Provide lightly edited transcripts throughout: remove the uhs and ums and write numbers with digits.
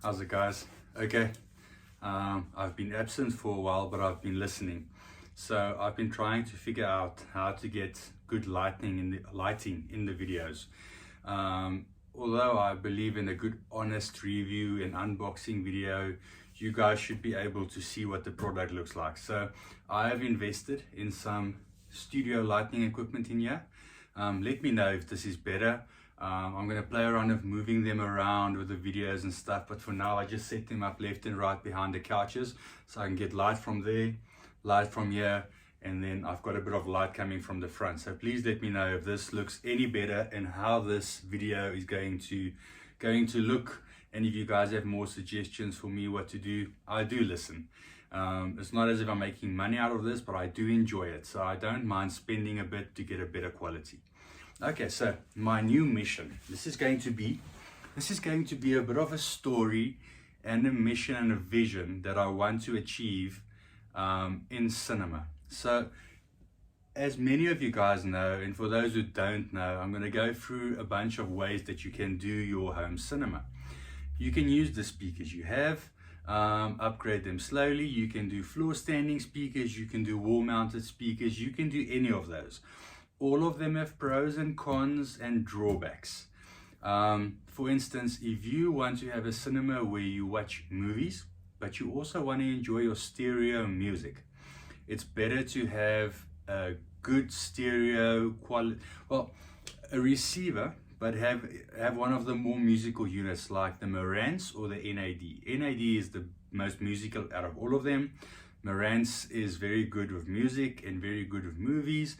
How's it, guys? Okay, I've been absent for a while, but I've been listening. So I've been trying to figure out how to get good lighting in the videos. Although I believe in a good honest review and unboxing video, you guys should be able to see what the product looks like. So I have invested in some studio lighting equipment in here. Let me know if this is better. I'm going to play around with moving them around with the videos and stuff, but for now I just set them up left and right behind the couches so I can get light from there, light from here, and then I've got a bit of light coming from the front. So please let me know if this looks any better and how this video is going to look, and if you guys have more suggestions for me what to do. I do listen. It's not as if I'm making money out of this, but I do enjoy it, so I don't mind spending a bit to get a better quality. Okay, so my new mission, this is going to be a bit of a story and a mission and a vision that I want to achieve in cinema. So as many of you guys know, and for those who don't know, I'm going to go through a bunch of ways that you can do your home cinema. You can use the speakers you have, upgrade them slowly. You can do floor standing speakers, you can do wall mounted speakers, you can do any of those. All of them have pros and cons and drawbacks. For instance, if you want to have a cinema where you watch movies, but you also want to enjoy your stereo music, it's better to have a good stereo quality, well, a receiver, but have one of the more musical units like the Marantz or the NAD. NAD is the most musical out of all of them. Marantz is very good with music and very good with movies.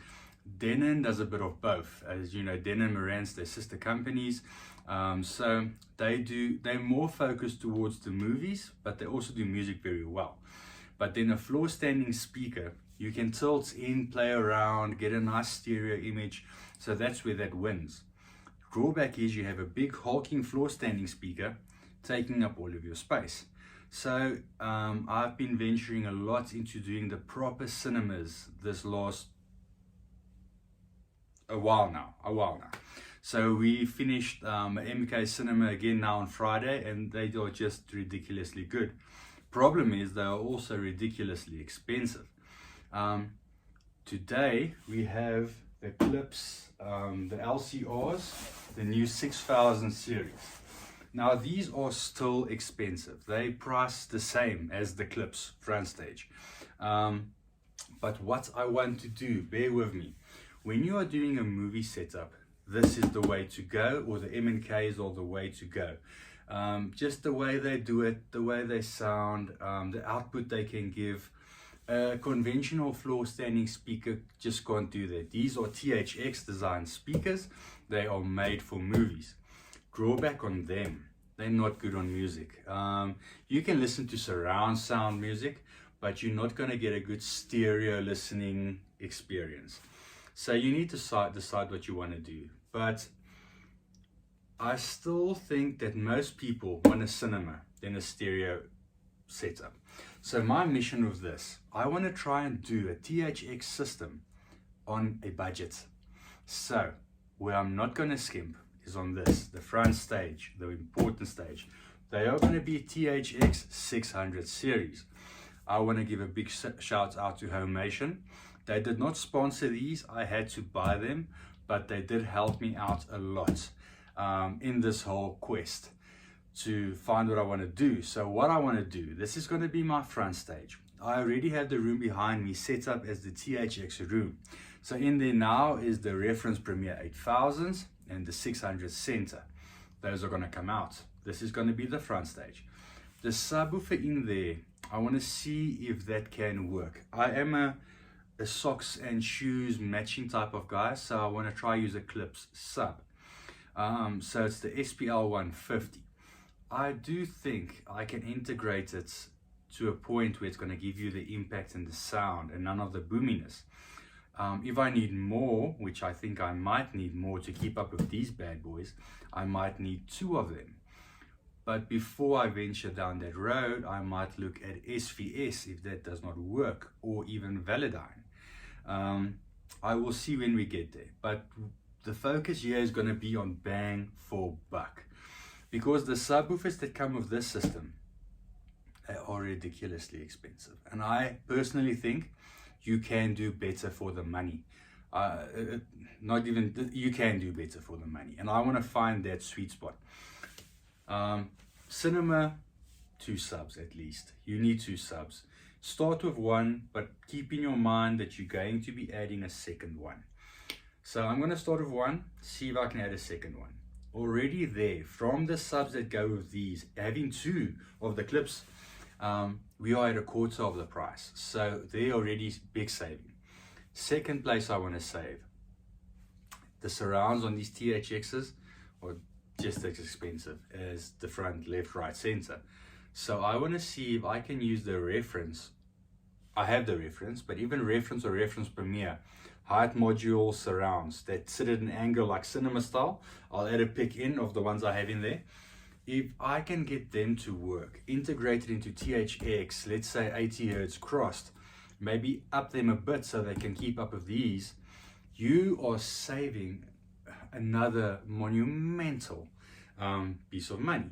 Denon does a bit of both. As you know, Denon and Marantz, they're sister companies. So they're more focused towards the movies, but they also do music very well. But then a floor standing speaker, you can tilt in, play around, get a nice stereo image. So that's where that wins. Drawback is you have a big hulking floor standing speaker taking up all of your space. So I've been venturing a lot into doing the proper cinemas this last a while now. So we finished MK Cinema again now on Friday, and they are just ridiculously good. Problem is they are also ridiculously expensive. Today we have the clips, the LCRs, the new 6000 series. Now these are still expensive. They price the same as the clips front stage. But what I want to do, bear with me, when you are doing a movie setup, this is the way to go, or the M&Ks are the way to go. Just the way they do it, the way they sound, the output they can give. A conventional floor standing speaker just can't do that. These are THX designed speakers. They are made for movies. Drawback on them, they're not good on music. You can listen to surround sound music, but you're not going to get a good stereo listening experience. So you need to decide what you want to do. But I still think that most people want a cinema than a stereo setup. So my mission with this, I want to try and do a THX system on a budget. So where I'm not going to skimp is on this, the front stage, the important stage. They are going to be THX 600 series. I want to give a big shout out to Homation. They did not sponsor these, I had to buy them, but they did help me out a lot in this whole quest to find what I want to do. So what I want to do, this is going to be my front stage. I already have the room behind me set up as the THX room. So in there now is the reference Premiere 8000s and the 600 center. Those are going to come out. This is going to be the front stage. The subwoofer in there, I want to see if that can work. I am a socks and shoes matching type of guy, so I want to try use a Clips sub. So it's the SPL 150. I do think I can integrate it to a point where it's going to give you the impact and the sound and none of the boominess. If I need more, which I think I might need more to keep up with these bad boys, I might need 2 of them. But before I venture down that road, I might look at SVS if that does not work, or even Velodyne. I will see when we get there. But the focus here is going to be on bang for buck. because the subwoofers that come with this system, they are ridiculously expensive. And I personally think you can do better for the money. You can do better for the money. And I want to find that sweet spot. Cinema, 2 subs at least. You need 2 subs. Start with 1, but keep in your mind that you're going to be adding a second one. So I'm going to start with 1, see if I can add a second one. Already there, from the subs that go with these, having 2 of the clips, we are at a quarter of the price. So they're already big saving. Second place I want to save. The surrounds on these THXs are just as expensive as the front, left, right, center. So I want to see if I can use the reference. I have the reference, but even reference or reference Premiere, height module surrounds that sit at an angle like cinema style. I'll add a pic in of the ones I have in there. If I can get them to work, integrated into THX, let's say 80 Hertz crossed, maybe up them a bit so they can keep up with these, you are saving another monumental piece of money.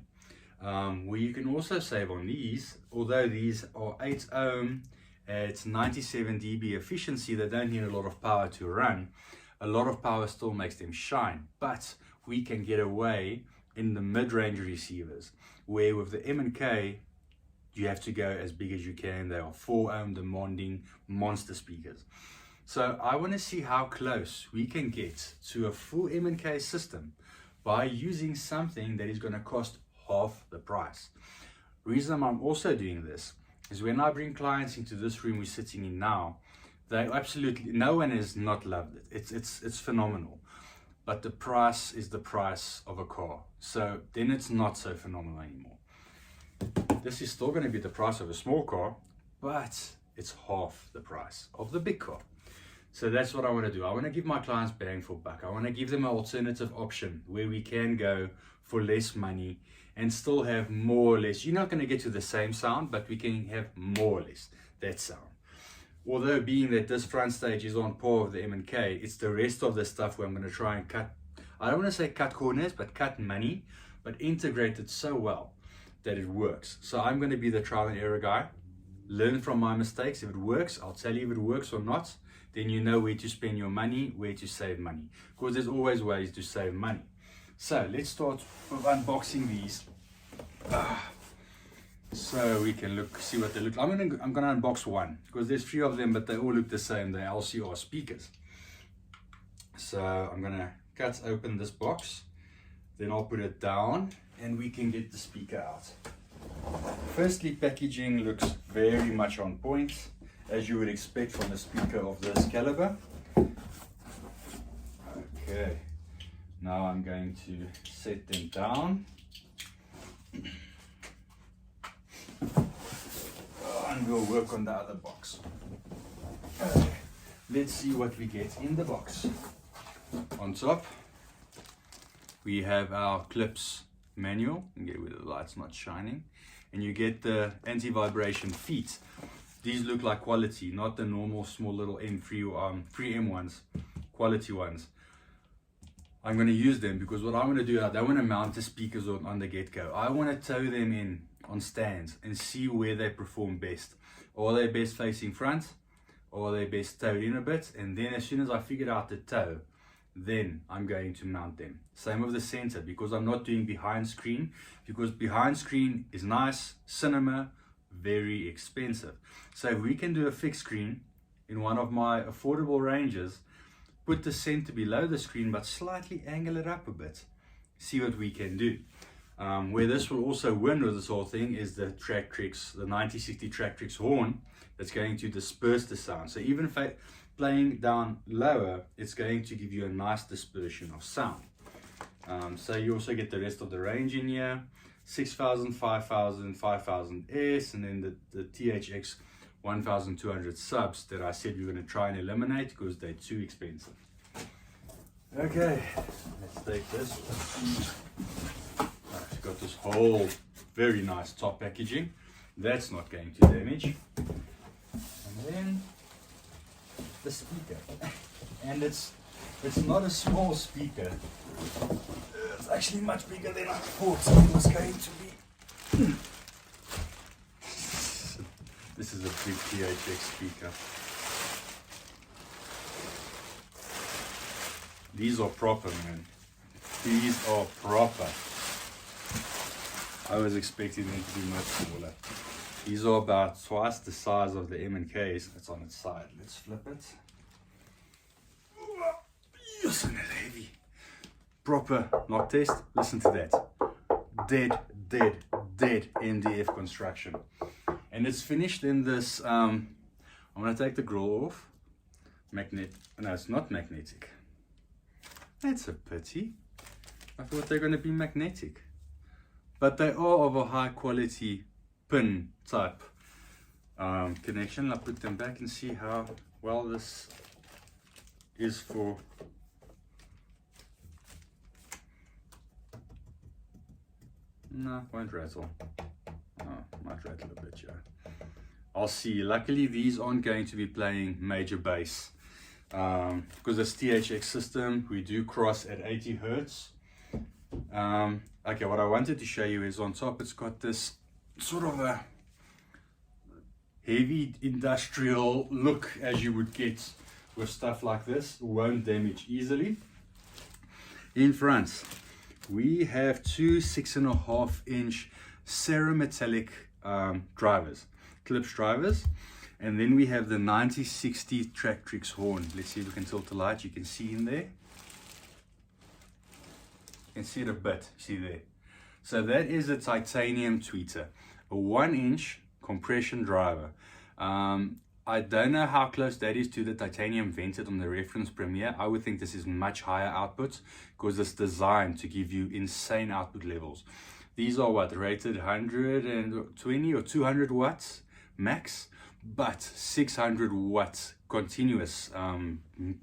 Where you can also save on these, although these are 8 ohm, it's 97 dB efficiency, they don't need a lot of power to run. A lot of power still makes them shine, but we can get away in the mid-range receivers, where with the M and K, you have to go as big as you can. They are 4 ohm demanding monster speakers. So I want to see how close we can get to a full M and K system by using something that is going to cost half the price. Reason I'm also doing this is when I bring clients into this room we're sitting in now, they absolutely, no one has not loved it. It's phenomenal. But the price is the price of a car. So then it's not so phenomenal anymore. This is still going to be the price of a small car, but it's half the price of the big car. So that's what I want to do. I want to give my clients bang for buck. I want to give them an alternative option where we can go for less money and still have more or less. You're not going to get to the same sound, but we can have more or less that sound. Although being that this front stage is on par with the M&K, it's the rest of the stuff where I'm going to try and cut, I don't want to say cut corners, but cut money, but integrate it so well that it works. So I'm going to be the trial and error guy. Learn from my mistakes. If it works, I'll tell you if it works or not. Then you know where to spend your money, where to save money. Because there's always ways to save money. So let's start with unboxing these. So we can see what they look like. I'm gonna unbox one because there's 3 of them, but they all look the same. They're LCR speakers. So I'm gonna cut open this box, then I'll put it down and we can get the speaker out. Firstly, packaging looks very much on point, as you would expect from a speaker of this caliber. Okay, now I'm going to set them down. And we'll work on the other box. Okay, let's see what we get in the box. On top, we have our clips manual. Get rid of the light's not shining. And you get the anti-vibration feet. These look like quality, not the normal small little M3M ones, quality ones. I'm going to use them because what I want to do, I don't want to mount the speakers on the get-go. I want to tow them in on stands and see where they perform best. Are they best facing front? Or are they best towed in a bit? And then as soon as I figured out the tow, then I'm going to mount them. Same with the center, because I'm not doing behind screen, because behind screen is nice, cinema, very expensive. So if we can do a fixed screen in one of my affordable ranges, put the center below the screen but slightly angle it up a bit, see what we can do. Where this will also win with this whole thing is the THX, the 9060 THX horn that's going to disperse the sound. So even playing down lower, it's going to give you a nice dispersion of sound. So you also get the rest of the range in here, 6000, 5000, 5000S, and then the THX 1200 subs that I said we're going to try and eliminate because they're too expensive. Okay, let's take this. I've got this whole very nice top packaging. That's not going to damage. And then the speaker. And it's not a small speaker. It's actually much bigger than I thought it was going to be. This is a big THX speaker. These are proper, man. These are proper. I was expecting them to be much smaller. These are about twice the size of the M&Ks. It's on its side. Let's flip it. Yes, and it's heavy. Proper knock test. Listen to that. Dead MDF construction. And it's finished in this, I'm going to take the grill off. No, it's not magnetic. That's a pity. I thought they're going to be magnetic. But they are of a high quality pin type connection. I'll put them back and see how well this is for. No, won't rattle. Oh, might rattle a bit, yeah. I'll see. Luckily, these aren't going to be playing major bass. Because this THX system, we do cross at 80 Hertz. Okay, what I wanted to show you is on top, it's got this sort of a heavy industrial look as you would get with stuff like this. Won't damage easily. In front, we have two 6.5-inch cerometallic drivers, Clips drivers. And then we have the 9060 THX horn. Let's see if we can tilt the light. You can see in there. You can see it a bit. See there. So that is a titanium tweeter, a 1-inch compression driver. I don't know how close that is to the titanium vented on the reference Premiere. I would think this is much higher output because it's designed to give you insane output levels. These are what, rated 120 or 200 watts max, but 600 watts continuous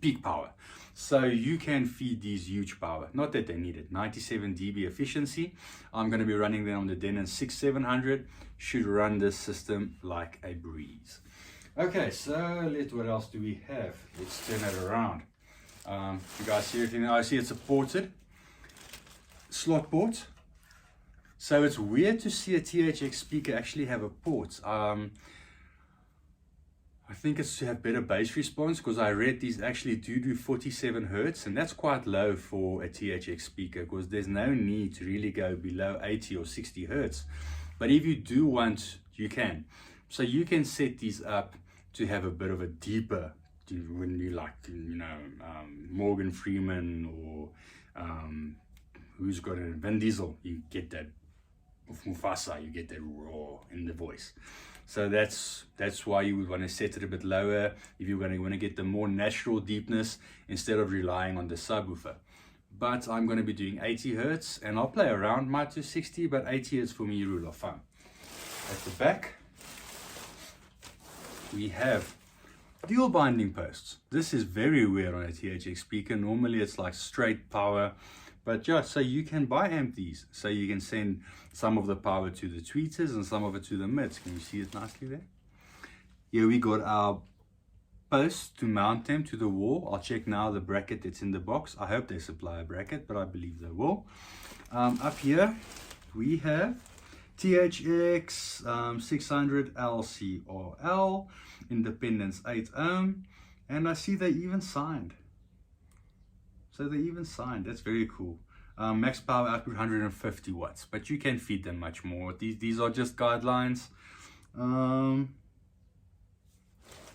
peak power. So you can feed these huge power. Not that they need it. 97 dB efficiency. I'm going to be running them on the Denon 6700. Should run this system like a breeze. Okay, so what else do we have? Let's turn it around. You guys see everything? I see it's a ported slot port. So it's weird to see a THX speaker actually have a port. I think it's to have better bass response, because I read these actually do 47 Hertz, and that's quite low for a THX speaker because there's no need to really go below 80 or 60 Hertz. But if you do want, you can. So you can set these up to have a bit of a deeper, when you like, you know, Morgan Freeman or who's got a Vin Diesel, you get that, of Mufasa, you get that raw in the voice. So that's why you would want to set it a bit lower if you're going to want to get the more natural deepness instead of relying on the subwoofer. But I'm going to be doing 80 Hertz, and I'll play around, might do 60, but 80 is for me rule of thumb. At the back, we have dual binding posts. This is very weird on a THX speaker. Normally it's like straight power, but just so you can bi-amp these, so you can send some of the power to the tweeters and some of it to the mids. Can you see it nicely there? Here we got our posts to mount them to the wall. I'll check now the bracket that's in the box. I hope they supply a bracket, but I believe they will. Up here we have THX 600 LCRL, Independence 8 ohm, and I see they even signed. So they even signed. That's very cool. Max power output 150 watts, but you can feed them much more. These are just guidelines.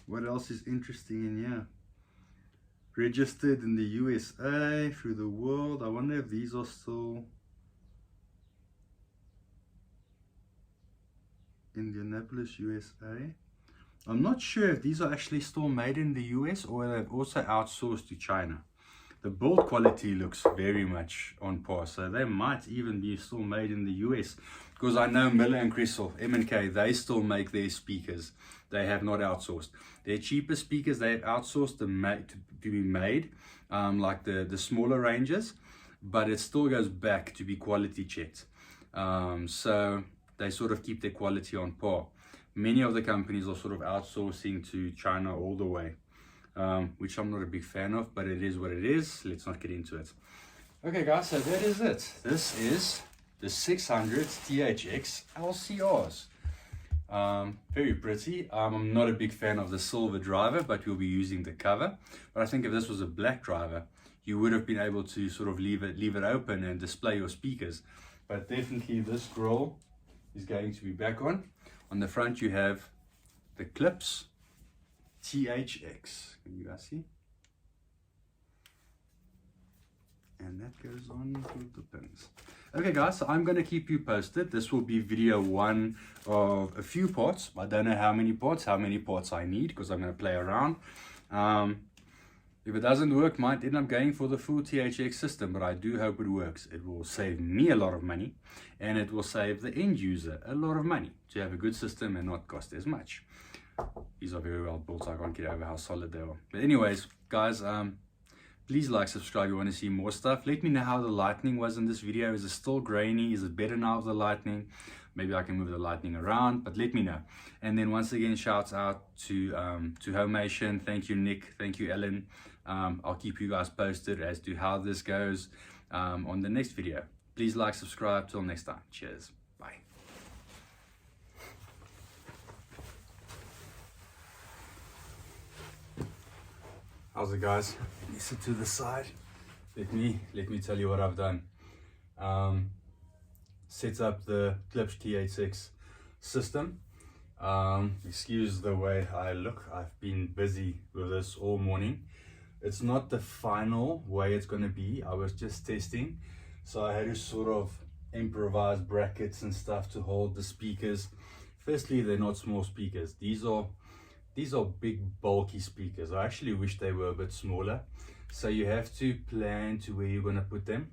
What else is interesting in here? Registered in the USA, through the world. I wonder if these are still Indianapolis, USA. I'm not sure if these are actually still made in the US or they've also outsourced to China. The build quality looks very much on par, so they might even be still made in the US, because I know Miller and Crystal, M&K, they still make their speakers. They have not outsourced. Their cheaper speakers, they have outsourced them to be made, like the smaller ranges, but it still goes back to be quality checked. So they sort of keep their quality on par. Many of the companies are sort of outsourcing to China all the way. Which I'm not a big fan of, but it is what it is. Let's not get into it. Okay guys, so that is it. This is the 600 THX LCRs. Very pretty. I'm not a big fan of the silver driver, but we'll be using the cover. But I think if this was a black driver, you would have been able to sort of leave it open and display your speakers. But definitely this grill is going to be back on. On the front you have the clips, THX. Can you guys see? And that goes on with the pins. Okay guys, so I'm going to keep you posted. This will be video one of a few parts. I don't know how many parts I need, because I'm going to play around. If it doesn't work, might end up going for the full THX system, but I do hope it works. It will save me a lot of money, and it will save the end user a lot of money to have a good system and not cost as much. These are very well built, so I can't get over how solid they are. But anyways, guys, please like, subscribe if you want to see more stuff. Let me know how the lighting was in this video. Is it still grainy? Is it better now with the lighting? Maybe I can move the lighting around, but let me know. And then once again, shouts out to Homation. Thank you, Nick. Thank you, Ellen. I'll keep you guys posted as to how this goes on the next video. Please like, subscribe. Till next time. Cheers. Bye. How's it, guys? Let me sit to the side. Let me tell you what I've done. Set up the Clips THX system. Excuse the way I look. I've been busy with this all morning. It's not the final way it's going to be. I was just testing, so I had to sort of improvise brackets and stuff to hold the speakers. Firstly, they're not small speakers. These are big bulky speakers. I actually wish they were a bit smaller. So you have to plan to where you're going to put them.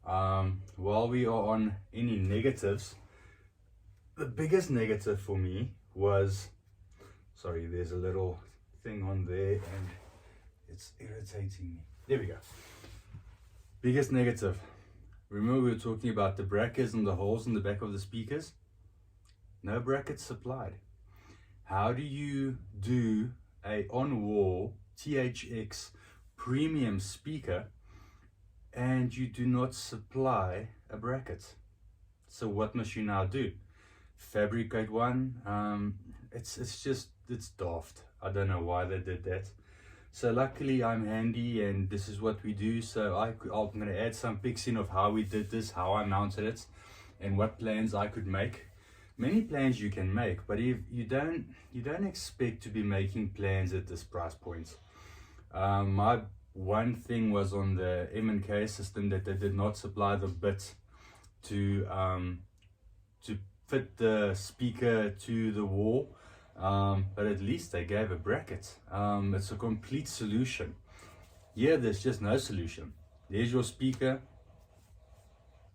While we are on any negatives, the biggest negative for me was, sorry, there's a little thing on there and it's irritating me. There we go. Biggest negative. Remember we were talking about the brackets and the holes in the back of the speakers? No brackets supplied. How do you do a on-wall THX premium speaker and you do not supply a bracket? So what must you now do? Fabricate one? It's daft. I don't know why they did that. So luckily I'm handy and this is what we do. So I'm going to add some pics in of how we did this, how I mounted it, and what plans I could make. Many plans you can make, but if you don't expect to be making plans at this price point. My one thing was on the M&K system that they did not supply the bit to fit the speaker to the wall, but at least they gave a bracket. It's a complete solution. Here there's just no solution. There's your speaker,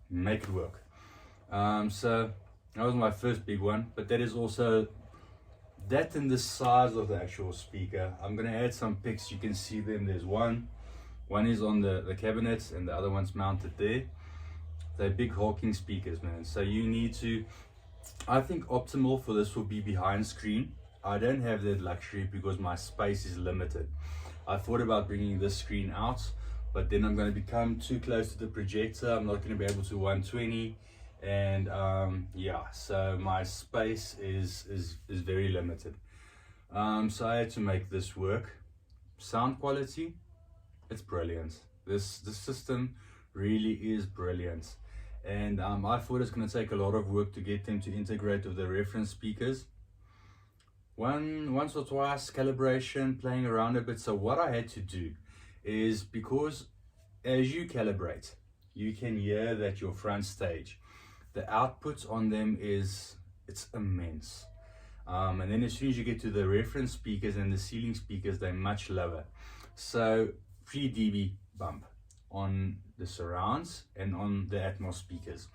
make it work. So that was my first big one, but that is also that and the size of the actual speaker. I'm going to add some pics, you can see them. There's one is on the cabinet and the other one's mounted there. They're big hulking speakers, man. So you need to, I think optimal for this will be behind screen. I don't have that luxury because my space is limited. I thought about bringing this screen out, but then I'm going to become too close to the projector. I'm not going to be able to 120. And yeah, so my space is very limited. So I had to make this work. Sound quality, it's brilliant. This system really is brilliant. And I thought it's going to take a lot of work to get them to integrate with the reference speakers. Once or twice calibration, playing around a bit. So what I had to do is, because as you calibrate, you can hear that your front stage, the output on them it's immense. And then as soon as you get to the reference speakers and the ceiling speakers, they're much lower. So 3 dB bump on the surrounds and on the Atmos speakers,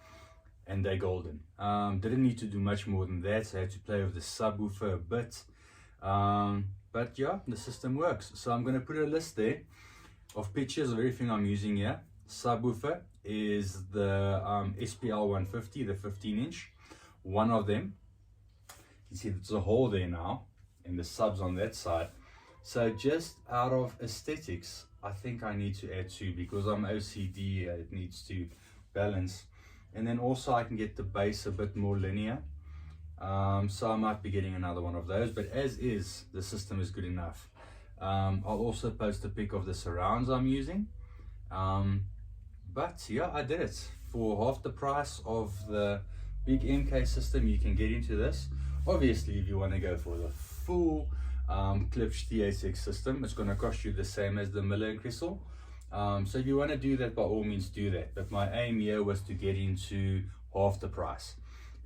and they're golden. Didn't need to do much more than that, so I had to play with the subwoofer a bit. But yeah, the system works. So I'm going to put a list there of pictures of everything I'm using here. Subwoofer is the SPL 150, the 15-inch. One of them, you see there's a hole there now, and the subs on that side. So just out of aesthetics, I think I need to add 2 because I'm OCD. It needs to balance, and then also I can get the base a bit more linear. So I might be getting another one of those, but as is, the system is good enough. I'll also post a pic of the surrounds I'm using. But yeah, I did it. For half the price of the big MK system, you can get into this. Obviously, if you want to go for the full Klipsch THX system, it's going to cost you the same as the Miller and Crystal. So if you want to do that, by all means do that. But my aim here was to get into half the price.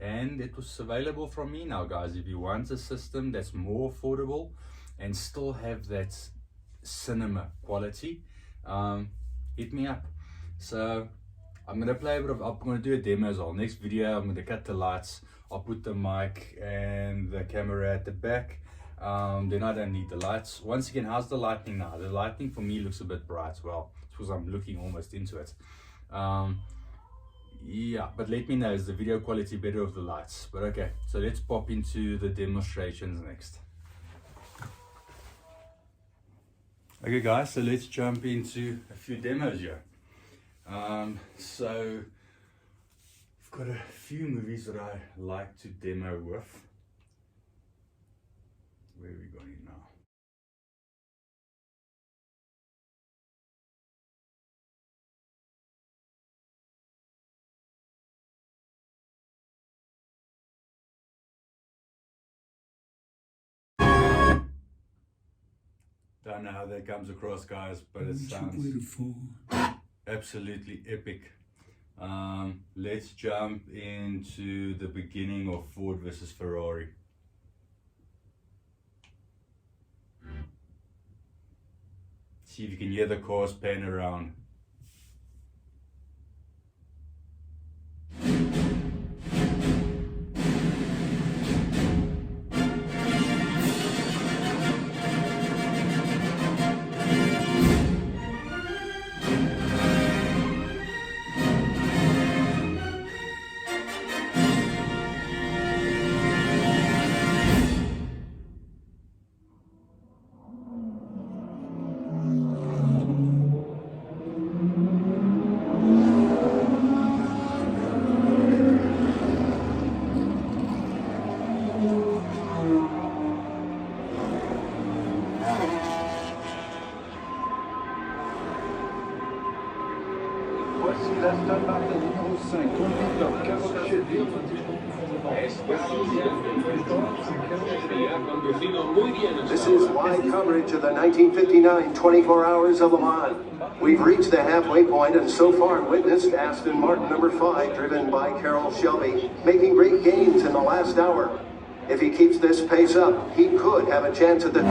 And it was available from me now, guys. If you want a system that's more affordable and still have that cinema quality, hit me up. So I'm going to play a bit of, I'm going to do a demo as well. Next video, I'm going to cut the lights. I'll put the mic and the camera at the back. Then I don't need the lights. Once again, how's the lighting now? The lighting for me looks a bit bright. Well, it's because I'm looking almost into it. Yeah, but let me know, is the video quality better with the lights? But okay, so let's pop into the demonstrations next. Okay guys, so let's jump into a few demos here. So I've got a few movies that I like to demo with. Where are we going now? Don't know how that comes across, guys, but it sounds absolutely epic. Let's jump into the beginning of Ford versus Ferrari. See if you can hear the cars pan around. Voici la start de numéro 5, conducteur Carol Shelby. This is live coverage of the 1959 24 Hours of Le Mans. We've reached the halfway point and so far witnessed Aston Martin number 5, driven by Carol Shelby, making great gains in the last hour. If he keeps this pace up, he could have a chance at the...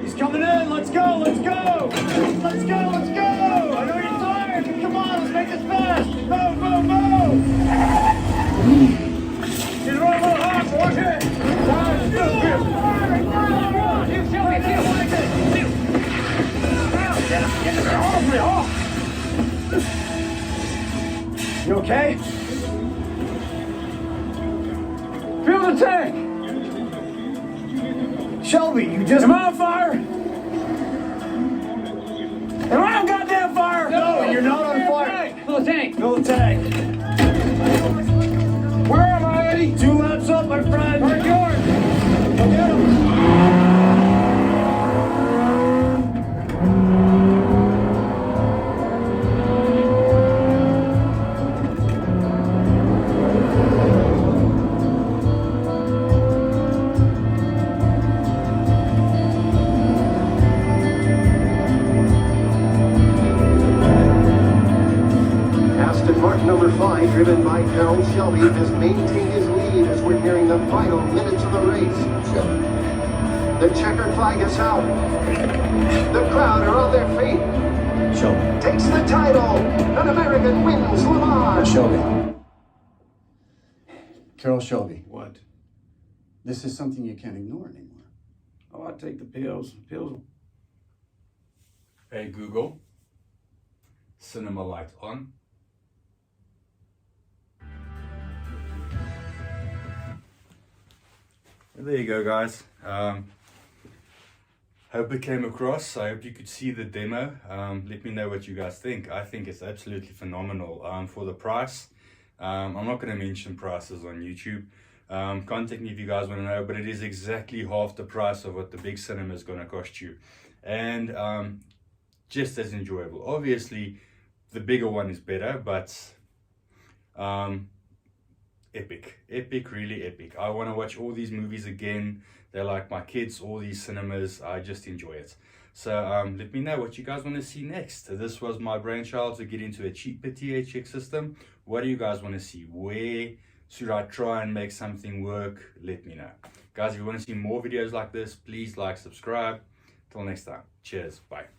He's coming in, let's go, let's go! Let's go, let's go! I know you're tired, but come on, let's make this fast! Move, move, move! He's running a little hot, watch it! Let's go! You show me, feel like it! Get the girl off me, off! You okay? Feel the tank! Shelby, you just... Am I on fire? Am I on goddamn fire? No, you're not on fire. Fill the tank. Fill the tank. Where am I, Eddie? 2 laps up, my friend. Where's yours? Go get him. Number 5, driven by Carol Shelby, has maintained his lead as we're nearing the final minutes of the race. The checkered flag is out. The crowd are on their feet. Shelby. Takes the title. An American wins Le Mans. Shelby. Carol Shelby. What? This is something you can't ignore anymore. Oh, I take the pills. Pills. Hey Google, cinema light on. There you go, guys. Hope it came across. I hope you could see the demo. Let me know what you guys think. I think it's absolutely phenomenal for the price. I'm not going to mention prices on YouTube. Contact me if you guys want to know, but it is exactly half the price of what the big cinema is going to cost you. And just as enjoyable. Obviously, the bigger one is better, but epic, really epic. I want to watch all these movies again. They're like my kids, all these cinemas. I just enjoy it. So let me know what you guys want to see next. This was my brainchild to get into a cheaper THX system. What do you guys want to see? Where should I try and make something work? Let me know. Guys, if you want to see more videos like this, please like, subscribe. Till next time. Cheers. Bye.